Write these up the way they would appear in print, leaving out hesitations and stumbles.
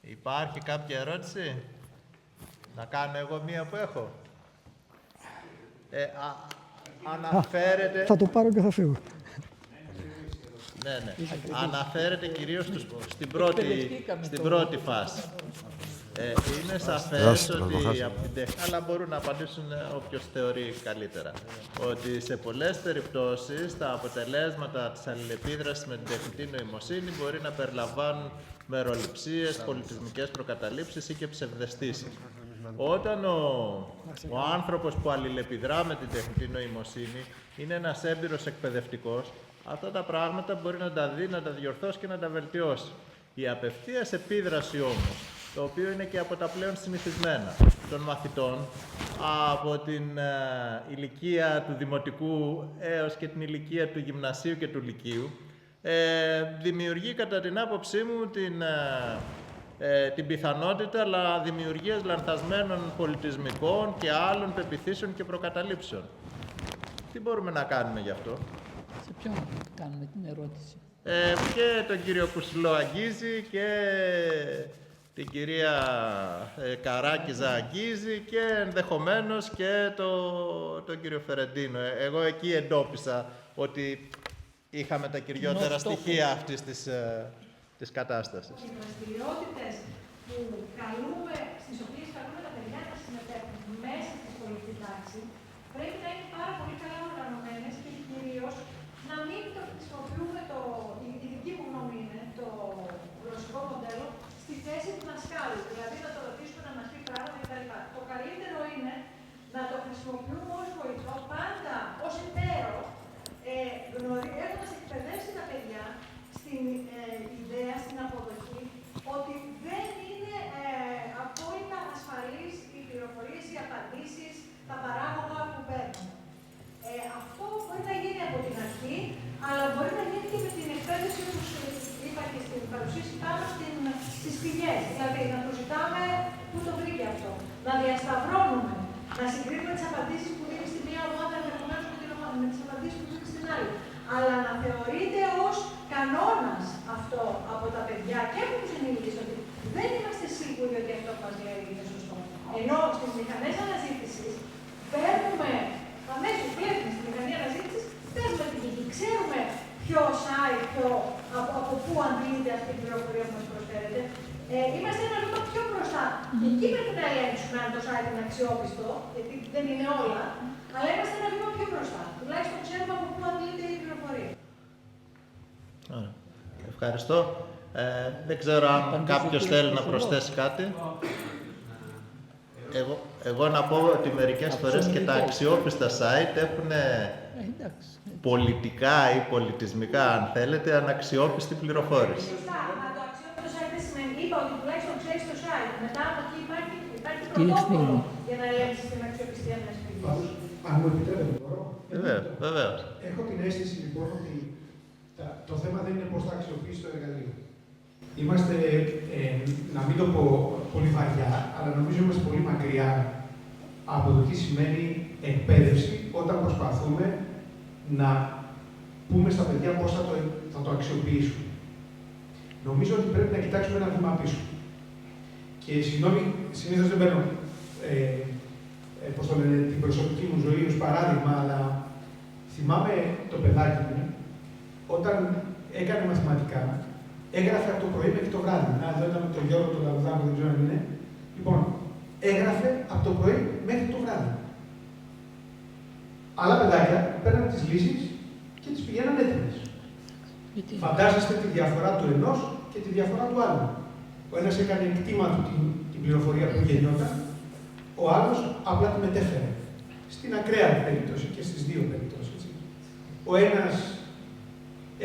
Υπάρχει κάποια ερώτηση? Να κάνω εγώ μία που έχω. Αναφέρεται... Θα το πάρω και θα φύγω. Ναι. Αναφέρεται κυρίως στην πρώτη φάση. Είναι σαφές ότι από την τεχνική, αλλά μπορούν να απαντήσουν όποιος θεωρεί καλύτερα, ότι σε πολλές περιπτώσεις τα αποτελέσματα της αλληλεπίδρασης με την τεχνητή νοημοσύνη μπορεί να περιλαμβάνουν μεροληψίες, πολιτισμικές προκαταλήψεις ή και ψευδαισθήσεις. Όταν ο άνθρωπος που αλληλεπιδρά με την τεχνητή νοημοσύνη είναι ένας έμπειρος εκπαιδευτικός, αυτά τα πράγματα μπορεί να τα δει, να τα διορθώσει και να τα βελτιώσει. Η απευθείας επίδραση όμως, το οποίο είναι και από τα πλέον συνηθισμένα των μαθητών, από την ηλικία του δημοτικού έως και την ηλικία του γυμνασίου και του λυκείου, δημιουργεί κατά την άποψή μου την πιθανότητα δημιουργίας λανθασμένων πολιτισμικών και άλλων πεποιθήσεων και προκαταλήψεων. Τι μπορούμε να κάνουμε γι' αυτό? Σε ποιον κάνουμε την ερώτηση? Και τον κύριο Κουσουλό αγγίζει και την κυρία Καράκιζα αγγίζει και ενδεχομένως και τον κύριο Φερεντίνο. Εγώ εκεί εντόπισα ότι είχαμε τα κυριότερα στοιχεία αυτής της κατάστασης. Οι δραστηριότητες στις οποίες καλούμε τα παιδιά να συμμετέχουν μέσα στη σχολική τάξη πρέπει να είναι πάρα πολύ καλά οργανωμένες και κυρίως να μην το χρησιμοποιούμε, η δική μου γνώμη είναι, το γλωσσικό μοντέλο στη θέση του δασκάλου. Δηλαδή να το ρωτήσουμε να μας πει πράγματα κτλ. Το καλύτερο είναι να το χρησιμοποιούμε ως βοηθό, πάντα ως εταίρο, έχοντας εκπαιδεύσει τα παιδιά στην ιδέα, στην αποδοχή, ότι δεν είναι απόλυτα ασφαλείς οι πληροφορίες, οι απαντήσεις, τα παράγωγα που παίρνουν. Αυτό μπορεί να γίνει από την αρχή, αλλά μπορεί να γίνει και με την εκπαίδευση, όπως είπα και στην παρουσίαση, πάνω στις πηγές. Δηλαδή, να το ζητάμε πού το βρήκε αυτό. Να διασταυρώνουμε, να συγκρίνουμε τις απαντήσεις που δίνει στη μία ομάδα ενδεχομένως με τις απαντήσεις που δίνει στην άλλη. Αλλά να θεωρείται ως κανόνας αυτό από τα παιδιά και από τους ενήλικες, ότι δεν είμαστε σίγουροι ότι αυτό που μας λέει είναι σωστό. Ενώ στις μηχανές αναζήτησης παίρνουμε αμέσως βλέπουμε στη μηχανή αναζήτησης, παίρνουμε την πηγή. Ξέρουμε ποιο site, από πού αντλείται αυτή η πληροφορία που μας προσφέρεται. Είμαστε ένα βήμα πιο μπροστά. Εκεί πρέπει να ελέγξουμε αν το site είναι αξιόπιστο, γιατί δεν είναι όλα, αλλά είμαστε ένα βήμα πιο μπροστά. Τουλάχιστον ξέρουμε από πού αντλείται η πληροφορία. Ευχαριστώ. Δεν ξέρω αν κάποιος θέλει να προσθέσει κάτι. Εγώ να πω ότι μερικές φορές και τα αξιόπιστα site έχουν πολιτικά ή πολιτισμικά, αν θέλετε, αναξιόπιστη πληροφόρηση. Το αξιόπιστο site δεν σημαίνει, είπα ότι τουλάχιστον ξέρεις το site. Μετά από εκεί υπάρχει πρωτόκολλο για να ελέγξεις την αξιοπιστία μιας πηγής. Αν μου επιτρέπετε, μπορώ. Βεβαίως. Έχω την αίσθηση λοιπόν ότι το θέμα δεν είναι πώς θα αξιοποιήσει το εργαλείο. Είμαστε, να μην το πω πολύ βαριά, αλλά νομίζω είμαστε πολύ μακριά από το τι σημαίνει εκπαίδευση όταν προσπαθούμε να πούμε στα παιδιά πώς θα το αξιοποιήσουν. Νομίζω ότι πρέπει να κοιτάξουμε ένα βήμα πίσω. Και συγγνώμη, συνήθως δεν παίρνω την προσωπική μου ζωή ως παράδειγμα, αλλά θυμάμαι το παιδάκι μου όταν έκανε μαθηματικά. Έγραφε από το πρωί μέχρι το βράδυ. Εδώ ήταν τον Γιώργο, τον Λαγουδάκο, δεν ξέρω αν είναι. Λοιπόν, έγραφε από το πρωί μέχρι το βράδυ. Άλλα παιδάκια παίρναν τις λύσεις και τις πηγαίναν έτοιμες. Φαντάζεστε τη διαφορά του ενός και τη διαφορά του άλλου. Ο ένας έκανε εκτίμα του την πληροφορία που γεννιόταν, ο άλλος απλά τη μετέφερε. Στην ακραία περίπτωση και στις δύο περιπτώσεις. Ο ένας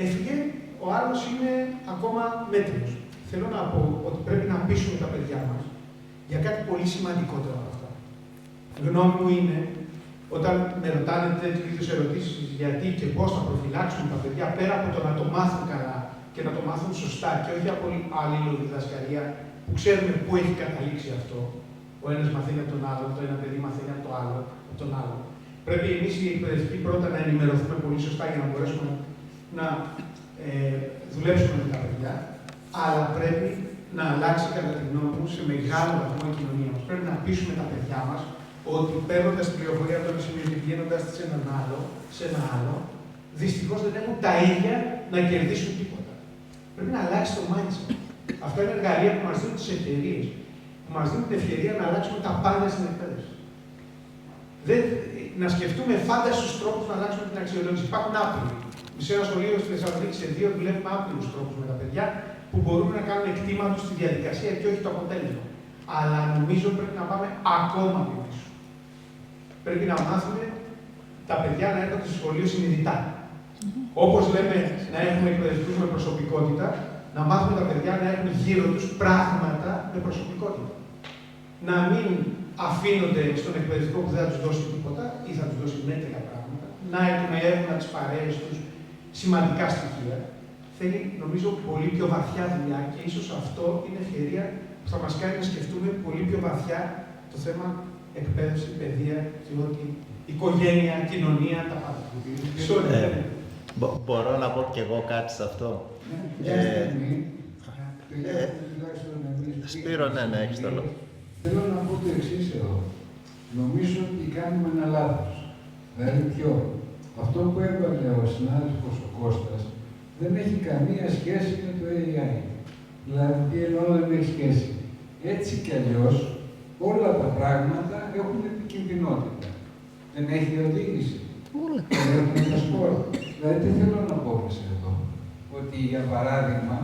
έφυγε, ο άλλος είναι ακόμα μέτριος. Θέλω να πω ότι πρέπει να πείσουμε τα παιδιά μας για κάτι πολύ σημαντικότερο από αυτά. Γνώμη μου είναι, όταν με ρωτάνε τέτοιου είδους ερωτήσεις γιατί και πώς θα προφυλάξουν τα παιδιά πέρα από το να το μάθουν καλά και να το μάθουν σωστά και όχι από αλληλοδιδασκαλία που ξέρουμε πού έχει καταλήξει αυτό. Ο ένας μαθαίνει από τον άλλο, το ένα παιδί μαθαίνει από τον άλλο. Πρέπει εμείς οι εκπαιδευτικοί πρώτα να ενημερωθούμε πολύ σωστά για να μπορέσουμε να δουλέψουμε με τα παιδιά, αλλά πρέπει να αλλάξει, κατά τη γνώμη μου, σε μεγάλο βαθμό η κοινωνία μας. Πρέπει να πείσουμε τα παιδιά μας ότι παίρνοντας την πληροφορία από το ένα σημείο και πηγαίνοντας σε ένα άλλο, δυστυχώς δεν έχουν τα ίδια να κερδίσουν τίποτα. Πρέπει να αλλάξει το mindset. Αυτά είναι εργαλεία που μας δίνουν τις ευκαιρίες. Που μας δίνουν την ευκαιρία να αλλάξουμε τα πάντα στην εκπαίδευση. Να σκεφτούμε φάνταστους τρόπους να αλλάξουμε την αξιολόγηση. Υπάρχουν άπειροι. Σε ένα σχολείο στη Θεσσαλονίκη, σε 2, δουλεύουμε άπειρους τρόπους με τα παιδιά που μπορούν να κάνουν εκτίμα τους στη διαδικασία και όχι το αποτέλεσμα. Αλλά νομίζω πρέπει να πάμε ακόμα πιο πίσω. Πρέπει να μάθουμε τα παιδιά να έρχονται στο σχολείο συνειδητά. Όπως λέμε να έχουμε εκπαιδευτικούς με προσωπικότητα, να μάθουμε τα παιδιά να έχουν γύρω τους πράγματα με προσωπικότητα. Να μην αφήνονται στον εκπαιδευτικό που δεν θα τους δώσει τίποτα ή θα τους δώσει μέτρια πράγματα, να έχουν τις παρέες τους σημαντικά στοιχεία. Θέλει, νομίζω, πολύ πιο βαθιά δουλειά και ίσως αυτό είναι ευκαιρία που θα μας κάνει να σκεφτούμε πολύ πιο βαθιά το θέμα εκπαίδευση, παιδεία και ό,τι οικογένεια, κοινωνία, τα πάντα. Μπορώ να πω κι εγώ κάτι σε αυτό. Σπύρο, ναι, έχεις το λόγο. Θέλω να πω το εξής εδώ. Νομίζω ότι κάνουμε ένα λάθος. Δηλαδή ποιο? Αυτό που έβαλε ο συνάδελφος ο Κώστας δεν έχει καμία σχέση με το AI. Δηλαδή, τι εννοώ δεν έχει σχέση. Έτσι κι αλλιώς όλα τα πράγματα έχουν επικινδυνότητα. Δεν έχει οδήγηση. Δεν έχουν ένα σπόρο. Δηλαδή, τι θέλω να πω μέσα εδώ? Ότι, για παράδειγμα,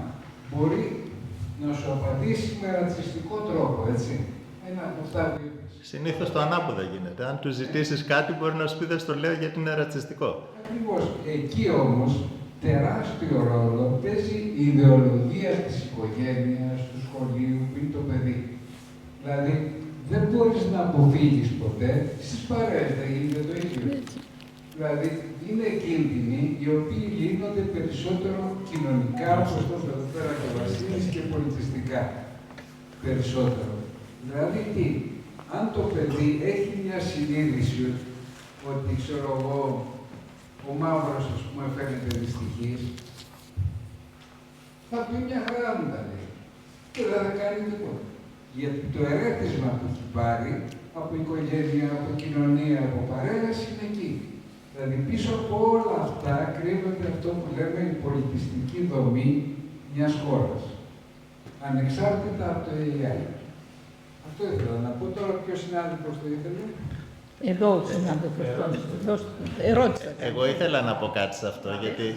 μπορεί να σου απαντήσει με ρατσιστικό τρόπο, έτσι. Ένα από αυτά που είπες. Συνήθως το ανάποδα γίνεται. Αν του ζητήσεις κάτι, μπορεί να σου πει δεν στο λέω γιατί είναι ρατσιστικό. Ακριβώς. Εκεί όμως τεράστιο ρόλο παίζει η ιδεολογία της οικογένειας, του σχολείου, που είναι το παιδί. Δηλαδή, δεν μπορείς να αποφύγεις ποτέ στις παρέες, δεν γίνεται το ίδιο. Δηλαδή, είναι κίνδυνοι οι οποίοι λύνονται περισσότερο κοινωνικά, όπως το εδώ πέρα και ο Βασίλης, και πολιτιστικά περισσότερο. Δηλαδή, τι, αν το παιδί έχει μια συνείδηση ότι, ξέρω εγώ, ο μαύρος, ας πούμε, φαίνεται δυστυχής, θα πει μια χαρά μου τα λέει και δεν θα κάνει τίποτα. Γιατί το ερέθισμα που έχει πάρει από οικογένεια, από κοινωνία, από παρέλαση είναι εκεί. Δηλαδή πίσω από όλα αυτά κρύβεται αυτό που λέμε η πολιτιστική δομή μιας χώρας. Ανεξάρτητα από το AI. Αυτό ήθελα να πω. Τώρα ποιος συνάδελφος το ήθελε? Εδώ ο συνάδελφος. Ερώτησα. Εγώ ήθελα να πω κάτι σε αυτό, γιατί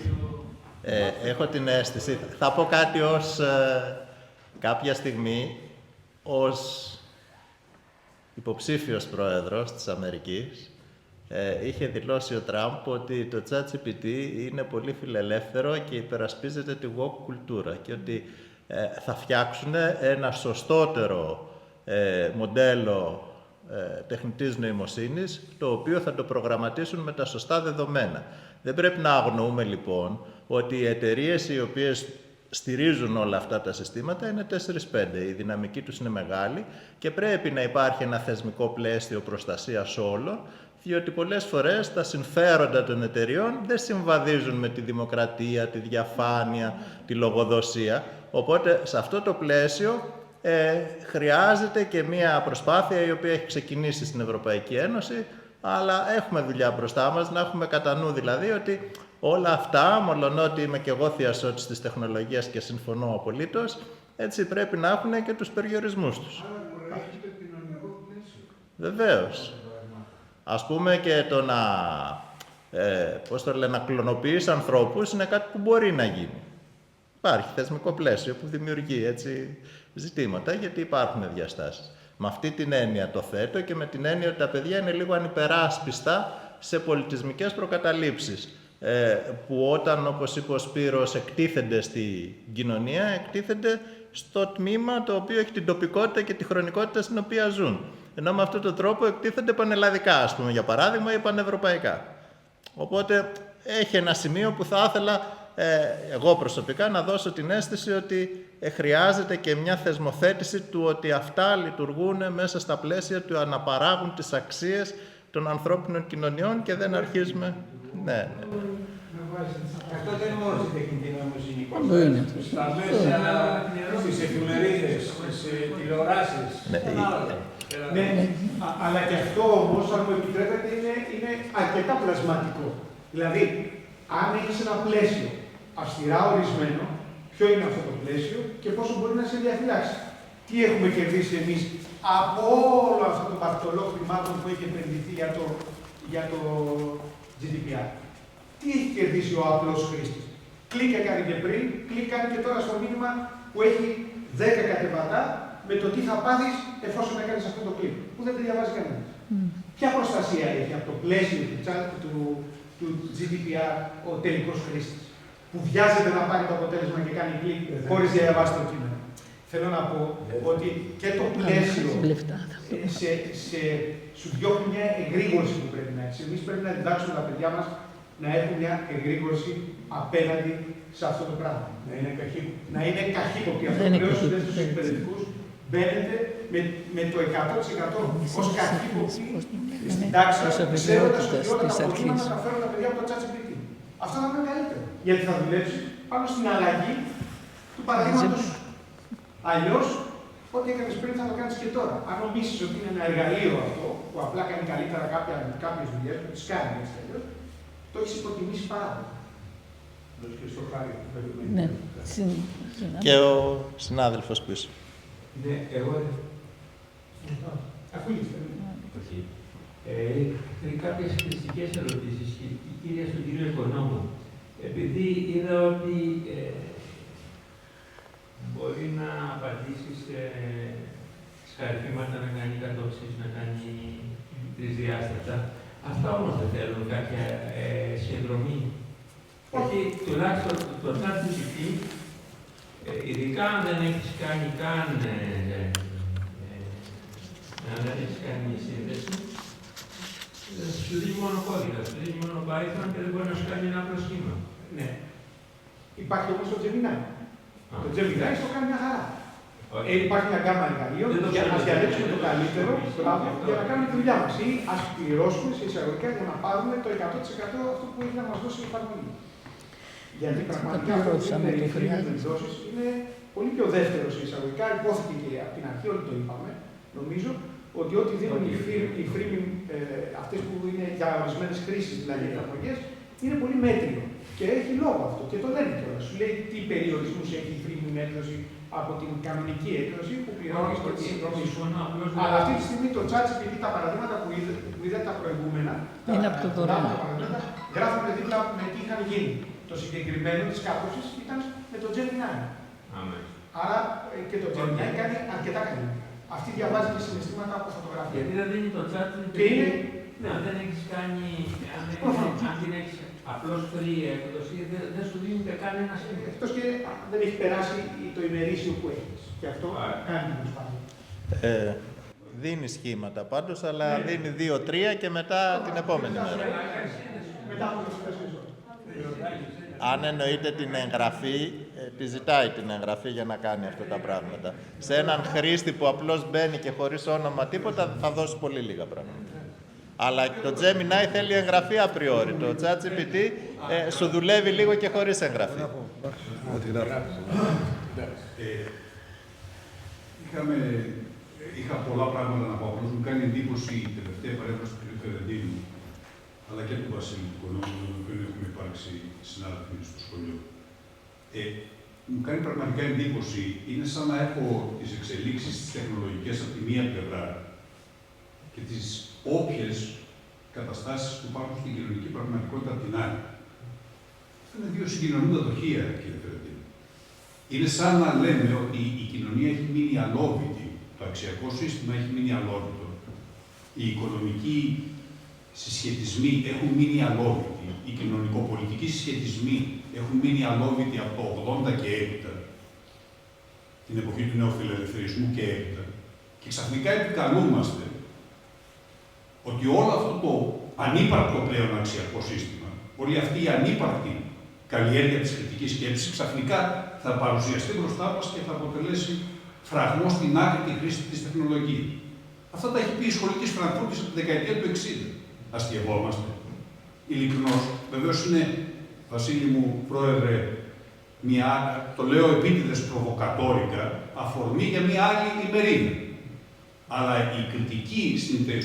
έχω την αίσθηση. Θα πω κάτι ως κάποια στιγμή ως υποψήφιος πρόεδρος της Αμερικής είχε δηλώσει ο Τραμπ ότι το ChatGPT είναι πολύ φιλελεύθερο και υπερασπίζεται τη woke κουλτούρα και ότι θα φτιάξουν ένα σωστότερο μοντέλο τεχνητής νοημοσύνης, το οποίο θα το προγραμματίσουν με τα σωστά δεδομένα. Δεν πρέπει να αγνοούμε λοιπόν ότι οι εταιρείες οι οποίες στηρίζουν όλα αυτά τα συστήματα είναι 4-5. Η δυναμική τους είναι μεγάλη και πρέπει να υπάρχει ένα θεσμικό πλαίσιο προστασίας όλων, διότι πολλές φορές τα συμφέροντα των εταιρειών δεν συμβαδίζουν με τη δημοκρατία, τη διαφάνεια, τη λογοδοσία. Οπότε σε αυτό το πλαίσιο χρειάζεται και μια προσπάθεια η οποία έχει ξεκινήσει στην Ευρωπαϊκή Ένωση, αλλά έχουμε δουλειά μπροστά μας, να έχουμε κατά νου δηλαδή ότι όλα αυτά, μολονότι είμαι και εγώ θειασότης της τεχνολογίας και συμφωνώ απολύτως, έτσι πρέπει να έχουν και τους περιορισμούς τους. Βεβαίως. Ας πούμε και το να κλωνοποιείς ανθρώπους είναι κάτι που μπορεί να γίνει. Υπάρχει θεσμικό πλαίσιο που δημιουργεί έτσι ζητήματα, γιατί υπάρχουν διαστάσεις. Με αυτή την έννοια το θέτω και με την έννοια ότι τα παιδιά είναι λίγο ανυπεράσπιστα σε πολιτισμικές προκαταλήψεις. Που όταν, όπως είπε ο Σπύρος, εκτίθενται στην κοινωνία, εκτίθενται στο τμήμα το οποίο έχει την τοπικότητα και τη χρονικότητα στην οποία ζουν. Ενώ με αυτόν τον τρόπο εκτίθενται πανελλαδικά, ας πούμε, για παράδειγμα, ή πανευρωπαϊκά. Οπότε έχει ένα σημείο που θα ήθελα εγώ προσωπικά να δώσω την αίσθηση ότι χρειάζεται και μια θεσμοθέτηση του ότι αυτά λειτουργούν μέσα στα πλαίσια του αναπαράγουν τις αξίες των ανθρώπινων κοινωνιών και δεν αρχίζουμε... Ναι. Αυτό δεν είναι μόνο στην τεχνητή νοημοσύνη. Στα μέσα, στις εφημερίδες, στις τηλεοράσεις. Ναι, αλλά και αυτό όμως, αν μου επιτρέπετε, είναι αρκετά πλασματικό. Δηλαδή, αν έχεις ένα πλαίσιο αυστηρά ορισμένο, ποιο είναι αυτό το πλαίσιο και πόσο μπορεί να σε διαφυλάξει. Τι έχουμε κερδίσει εμείς από όλο αυτό το παρτολό χρημάτων που έχει επενδυθεί για το GDPR. Τι έχει κερδίσει ο απλός χρήστης. Κλικ έκανε και πριν, κλικ κάνει και τώρα στο μήνυμα που έχει 10 κατεβατά με το τι θα πάθεις εφόσον έκανες αυτό το κλικ, που δεν το διαβάζει κανένας. Ποια προστασία έχει από το πλαίσιο του GDPR ο τελικός χρήστης, που βιάζεται να πάρει το αποτέλεσμα και κάνει κλικ χωρίς να διαβάσει το κείμενο. Θέλω να πω ότι και το πλαίσιο σου διώχνει μια εγρήγορση που πρέπει να έχεις. Εμείς πρέπει να διδάξουμε τα παιδιά μας να έχουν μια εγρήγορση απέναντι σε αυτό το πράγμα. Να είναι καχύποπτοι. Αυτό που λέω στους εκπαιδευτικούς, μπαίνετε με το 100% ως καχύποπτοι στην τάξη, ξέροντας ότι όλα τα προβλήματα θα φέρουν τα παιδιά από το ChatGPT. Αυτό θα είναι καλύτερο. Γιατί θα δουλέψει πάνω στην αλλαγή του παραδείγματος. Αλλιώς, ό,τι έκανες πριν θα το κάνεις και τώρα. Αν νομίζεις ότι είναι ένα εργαλείο αυτό, που απλά κάνει καλύτερα κάποιες δουλειές, που τις κάνει έτσι αλλιώς, το έχεις υποτιμήσει πάρα πολύ. Ναι. Και ο συνάδελφος πίσω. Ναι, εγώ. Αφού κάποιες χρηστικές ερωτήσεις, κυρία στον κύριο Οικονόμο. Επειδή είδα ότι μπορεί να απαντήσει σε σχαρφήματα, να κάνει κατόψεις, να κάνει τρισδιάστατα. Αυτά όμως δεν θέλουν κάποια συνδρομή. Γιατί τουλάχιστον το ChatGPT, ειδικά αν δεν έχεις κάνει καν αν δεν έχεις κάνει σύνδεση, σου δίνει μόνο κώδικα, σου δίνει μόνο Python και δεν μπορεί να σου κάνει ένα απλό σχήμα. Ναι. Υπάρχει όμως το Gemini. Το Gemini το κάνει μια χαρά. Υπάρχει μια γκάμα εργαλείων για να διαλέξουμε το καλύτερο για να κάνουμε τη δουλειά μας. Ή ας πληρώσουμε σε εισαγωγικά για να πάρουμε το 100% αυτό που έχει να μας δώσει η εφαρμογή. Γιατί πραγματικά αυτό που είναι οι freemium εκδόσεις είναι πολύ πιο δεύτερο σε εισαγωγικά. Υπόθηκε και από την αρχή, όλοι το είπαμε. Νομίζω ότι ό,τι δίνουν οι freemium, αυτές που είναι για ορισμένες χρήσεις, δηλαδή εφαρμογές, είναι πολύ μέτριο. Και έχει λόγο αυτό και το λένε κιόλα. Σου λέει τι περιορισμούς έχει η freemium έκδοση από την κανονική έκδοση που πληρώνει και τη συνδρομή σου. Αλλά αυτή τη στιγμή το ChatGPT, τα παραδείγματα που είδατε τα προηγούμενα, είναι από το δωρεάν. Γράφουν δίπλα με τι είχαν γίνει. Το συγκεκριμένο της κάπωσης ήταν με το Gemini. Άρα και το Gemini κάνει αρκετά καλύτερα. Αυτή διαβάζει και συναισθήματα από φωτογραφία. Γιατί δεν δίνει το ChatGPT. Ναι, αν δεν έχεις κάνει. Αν την έχεις απλώς free έκδοση, δεν σου δίνεται καν ένα σχέδιο. Εκτός και δεν έχει περάσει το ημερήσιο που έχεις. Και αυτό κάνει την προσπάθεια. Δίνει σχήματα πάντως, αλλά δίνει 2-3 και μετά την επόμενη μέρα. Μετά από τις 4 ώρες. Αν εννοείται την εγγραφή, τη ζητάει την εγγραφή για να κάνει αυτά τα πράγματα. Σε έναν χρήστη που απλώς μπαίνει και χωρίς όνομα τίποτα, θα δώσει πολύ λίγα πράγματα. Αλλά το Gemini θέλει εγγραφή απριόρι. Το ChatGPT σου δουλεύει λίγο και χωρίς εγγραφή. Είχα πολλά πράγματα να πω. Απλώς μου κάνει εντύπωση η τελευταία παρέμβαση του κ. Φερεντίνου, αλλά και του Βασίλη του Οικονόμου, με τον οποίο έχουμε υπάρξει συνάδελφοι στο σχολείο. Μου κάνει πραγματικά εντύπωση. Είναι σαν να έχω τις εξελίξεις τις τεχνολογικές από τη μία πλευρά και τις όποιες καταστάσεις που υπάρχουν στην κοινωνική πραγματικότητα από την άλλη. Αυτά είναι δύο συγκοινωνούντα δοχεία, κύριε Φερεντίνου. Είναι σαν να λέμε ότι η κοινωνία έχει μείνει αλόβητη, το αξιακό σύστημα έχει μείνει αλόβητο, οι οικονομικοί συσχετισμοί έχουν μείνει αλόβητοι, οι κοινωνικοπολιτικοί συσχετισμοί έχουν μείνει αλόβητοι από το 80 και έπειτα, την εποχή του νεοφιλελευθερισμού και έπειτα, και ξαφνικά επικαλούμαστε ότι όλο αυτό το ανύπαρκτο πλέον αξιακό σύστημα, όλη αυτή η ανύπαρκτη καλλιέργεια της κριτικής σκέψης, ξαφνικά θα παρουσιαστεί μπροστά μας και θα αποτελέσει φραγμό στην άκρη χρήση της τεχνολογίας. Αυτά τα έχει πει η σχολή της Φραγκφούρτης από τη δεκαετία του 60. Αστειευόμαστε. Ειλικρινώς, βεβαίως είναι Βασίλη μου, Πρόεδρε, το λέω επίτηδες προβοκατόρικα, αφορμή για μια άλλη ημερίδα. Αλλά η κριτική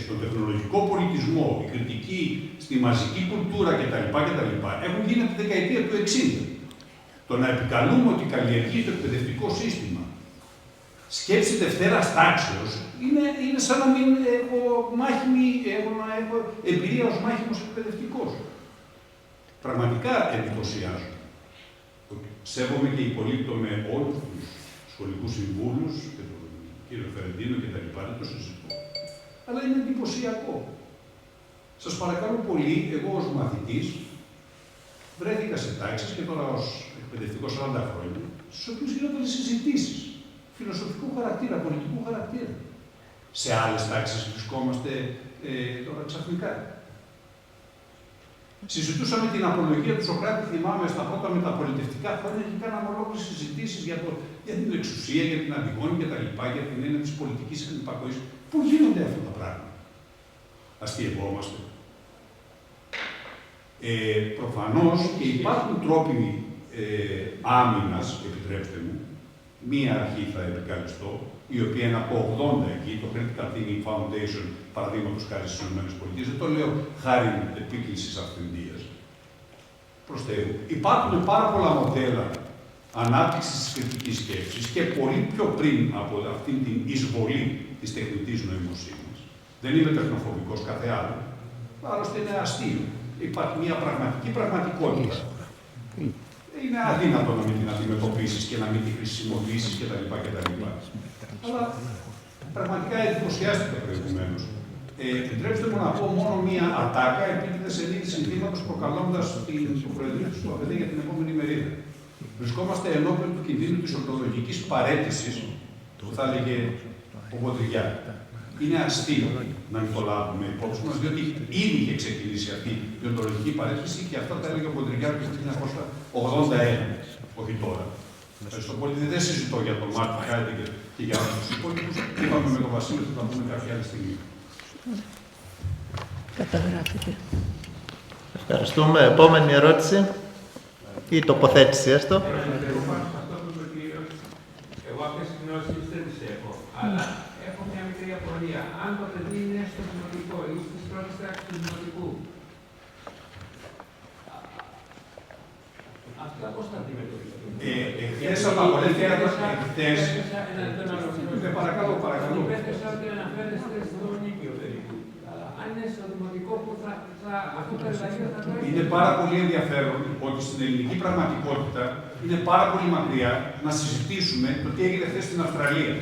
στον τεχνολογικό πολιτισμό, η κριτική στη μαζική κουλτούρα κτλ. Έχουν γίνει από τη δεκαετία του 60. Το να επικαλούμε ότι καλλιεργεί το εκπαιδευτικό σύστημα σκέψη Δευτέρας τάξεως είναι σαν να μην έχω εμπειρία ως μάχημος εκπαιδευτικός. Πραγματικά εντυπωσιάζω. Σέβομαι και υπολείπτομαι όλους τους σχολικούς συμβούλους και τον κύριο Φερεντίνο και τα λοιπά, δεν το συζητώ. Αλλά είναι εντυπωσιακό. Σας παρακαλώ πολύ, εγώ ως μαθητής βρέθηκα σε τάξεις και τώρα ως εκπαιδευτικός 40 χρόνια, στους οποίους γινόταν συζητήσεις φιλοσοφικού χαρακτήρα, πολιτικού χαρακτήρα. Σε άλλες τάξεις βρισκόμαστε τώρα ξαφνικά. Συζητούσαμε την απολογία του Σωκράτη, θυμάμαι, στα πρώτα μεταπολιτευτικά χρόνια και κάναμε ολόκληρες συζητήσεις για την εξουσία, για την Αντιγόνη κτλ., για την έννοια της πολιτικής ανυπακοής. Πού γίνονται αυτά τα πράγματα? Αστειευόμαστε. Προφανώς και υπάρχουν τρόποι άμυνας, επιτρέψτε μου, μία αρχή θα επικαλεστώ, η οποία είναι από το 80 εκεί, το Critical Thinking Foundation, παραδείγματος χάρη στις ΗΠΑ, δεν το λέω χάρη επίκλησης αυθεντίας. Προς Θεού. Υπάρχουν πάρα πολλά μοντέλα ανάπτυξης της κριτικής σκέψης και πολύ πιο πριν από αυτήν την εισβολή της τεχνητής νοημοσύνης. Δεν είμαι τεχνοφοβικός κάθε άλλο, άλλωστε είναι αστείο. Υπάρχει μια πραγματική πραγματικότητα. Είναι αδύνατο να μην την αντιμετωπίσεις και να μην την χρησιμοποιήσεις κτλ. Αλλά πραγματικά εντυπωσιάστηκα προηγουμένως. Επιτρέψτε μου να πω μόνο μία ατάκα επίτηδες εν είδη συνθήματος, προκαλώντας το Προεδρείο του ΑΠΕΔ για την επόμενη μερίδα. Βρισκόμαστε ενώπιον του κινδύνου της οντολογικής παραίτησης, που θα έλεγε ο Μποντριγιά. Είναι αστείο να μην το λάβουμε υπόψη μας, διότι ήδη είχε ξεκινήσει αυτή η οντολογική παρέτηση και αυτά τα έλεγε ο Μποντριγιά το 1981, όχι τώρα. Ευχαριστώ πολύ. Δεν συζητώ για τον Μάρτιν Χάιντεγκερ και για όλους τους υπόλοιπους. Είπαμε με τον Βασίλη ότι θα πούμε κάποια άλλη στιγμή. Καταγράφεται. Ευχαριστούμε. Επόμενη ερώτηση ή τοποθέτηση έστω. Εγώ αυτές τις γνώσεις δεν τις έχω, αλλά έχω μια μικρή απορία. Αν το παιδί είναι στο δημοτικό ή στις πρώτες τάξεις του δημοτικού, αυτά πώς θα αντιμετωπίσουν? Εχθές απαγορεύτηκαν χθες. Παρακαλώ. Υπέθεσα ότι αναφέρεστε στο Νίκιο περίπου. Αλλά αν είναι στο δημοτικό που αυτό το εργαλείο θα το έχει. Είναι πάρα πολύ ενδιαφέρον ότι στην ελληνική πραγματικότητα είναι πάρα πολύ μακριά να συζητήσουμε το τι έγινε χθες στην Αυστραλία.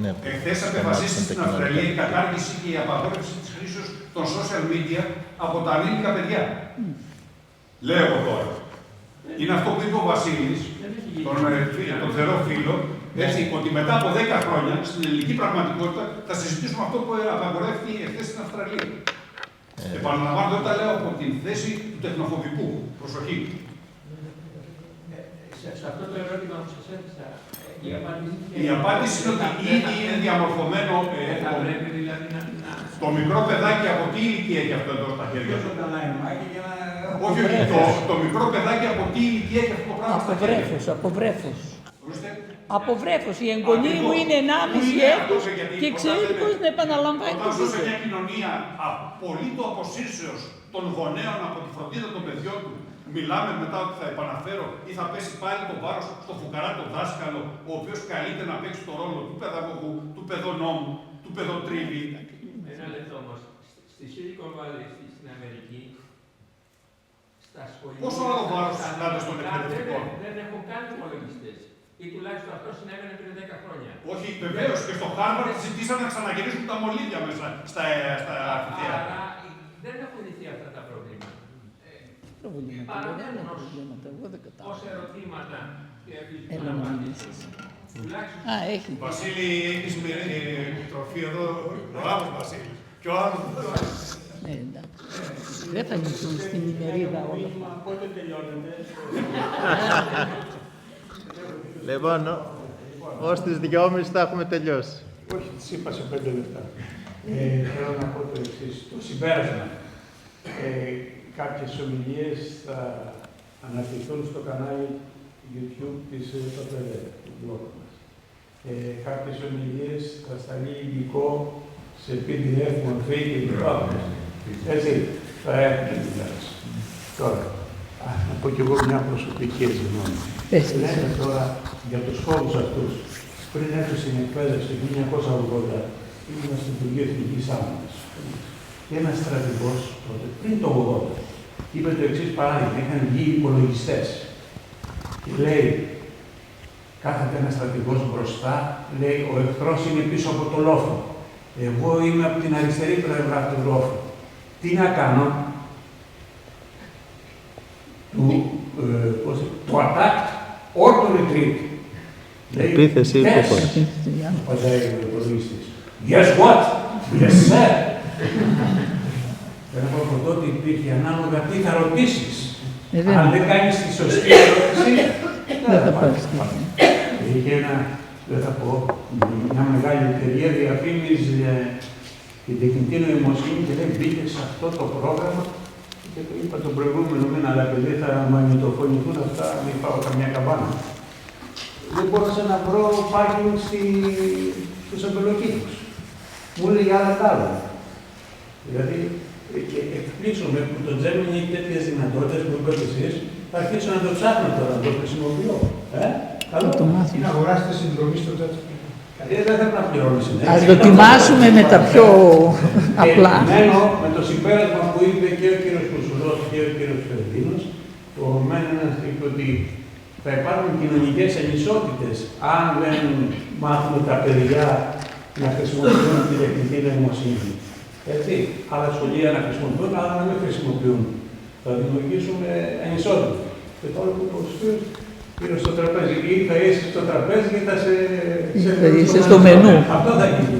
Ναι. Εχθές απεφασίστηκε στην Αυστραλία η κατάργηση και η απαγόρευση της χρήσης των social media από τα ανήλικα παιδιά. Λέω εγώ τώρα. Είναι αυτό που είπε ο Βασίλης, τον θερό φίλο, έτσι, ότι μετά από 10 χρόνια στην ελληνική πραγματικότητα θα συζητήσουμε αυτό που απαγορεύτηκε εχθές στην Αυστραλία. Επαναλαμβάνω, δεν τα λέω από την θέση του τεχνοφοβικού. Προσοχή. Σε αυτό το ερώτημα που σας έθεσα, η απάντηση είναι ότι ήδη είναι διαμορφωμένο. Θα πρέπει δηλαδή το μικρό παιδάκι από τι ηλικία έχει αυτό εδώ στα χέρια του? Όχι, το μικρό παιδάκι από τι ηλικία έχει αυτό το πράγμα στα χέρια του? Από βρέφος. Από βρέφος. Η εγγονή μου είναι 1,5 έτος και ξέρει πώς να επαναλαμβάνει το βίντεο. Όταν σε μια κοινωνία απολύτω αποσύσεως των γονέων από τη φροντίδα των παιδιών του, μιλάμε μετά ότι θα επαναφέρω ή θα πέσει πάλι το βάρος στο φουκαρά τον δάσκαλο, ο οποίος καλείται να παίξει το ρόλο του παιδαγωγού, του παιδονόμου, του παιδοτρίβη. Ένα λεπτό όμως. Στη Silicon Valley, στην Αμερική, στα σχολεία. Πόσο άλλο βάρος συζητάτε στον εκπαιδευτικό? Δεν έχουν καν υπολογιστές. Ή τουλάχιστον αυτό συνέβαινε πριν 10 χρόνια. Όχι, βεβαίως. Και στο Harvard ζητήσαν να ξαναγυρίσουν τα μολύβια μέσα στα αμφιθέατρα. Άρα δεν έχουν λυθεί αυτά τα προβλήματα. Παραμένουν ως ερωτήματα και επίσης. Βασίλη, έχεις τροφή εδώ, ο άλλος Βασίλης. Και ο άλλος. Ναι, εντάξει. Δεν θα νιώθουν στην ημερίδα όλα. Πότε τελειώνετε? Λοιπόν, ως τις 2.30 θα έχουμε τελειώσει. Όχι, τις είπα σε 5 λεπτά. Θέλω να πω το εξής. Το συμπέρασμα. Κάποιες ομιλίες θα αναρτηθούν στο κανάλι YouTube της ΠΑΠΕΔΕ, του blog μας. Κάποιες ομιλίες θα σταλεί υλικό σε PDF, μορφή κλπ. Έτσι, θα έρθει δηλαδή. Τώρα, να πω κι εγώ μια προσωπική γνώμη. Λέμε τώρα για τους φόβους αυτούς. Πριν έρθω στην εκπαίδευση το 1980, ήμουν στην Υπουργείο Εθνικής Άμυνας. Και ένας στρατηγός τότε, πριν το 80, είπε το εξής παράδειγμα: είχαν βγει υπολογιστές. Και λέει, κάθεται ένας στρατηγός μπροστά, λέει, ο εχθρός είναι πίσω από το λόφο. Εγώ είμαι από την αριστερή πλευρά του λόφου. Τι να κάνω? To attack or to retreat. Επίθεση ή υποχώρηση. Απαντάει ο υπολογιστής. Yes, what? Yes, sir. Πέρα από τότε υπήρχε ανάλογα τι θα ρωτήσεις. Αν δεν κάνεις τη σωστή ερώτηση, δεν θα πάρεις. Είχε ένα, δεν θα πω, μια μεγάλη εταιρεία διαφήμιζε την τεχνητή νοημοσύνη και λέει μπήκε σε αυτό το πρόγραμμα και το είπα τον προηγούμενο μήνα, αλλά επειδή θα μαγνητοφωνηθούν αυτά, μην πάω καμιά καμπάνα. Δεν μπορούσα να βρω πάρκινγκ στους αμπελοκήπους. Μου έλεγε άλλα τα άλλα. Δηλαδή, εκπλήσωμαι που το Gemini έχει τέτοιες δυνατότητες που είπατε εσείς, θα αρχίσω να το ψάχνω τώρα, να το χρησιμοποιώ. Καλό. Να αγοράσετε συνδρομή στο ChatGPT. Δεν θα τα πληρώνει συνέχεια. Ας δοκιμάσουμε με τα πιο απλά. Μένω με το συμπέρασμα που είπε και ο κύριος Κουσουλός και ο κύριος Φερδίνος, που ο Μένενας είπε ότι θα υπάρχουν κοινωνικές ανισότητες αν δεν μάθουν τα παιδιά να χρησιμοποιούν τη τεχνητή νοημοσύνη. Έτσι, άλλα σχολεία να χρησιμοποιούν, αλλά να μην χρησιμοποιούν. Θα δημιουργήσουμε ανισότητα. Και τώρα που γύρω στο τραπέζι, ή θα είσαι στο τραπέζι ή θα είσαι στο μενού. Αυτό θα γίνει.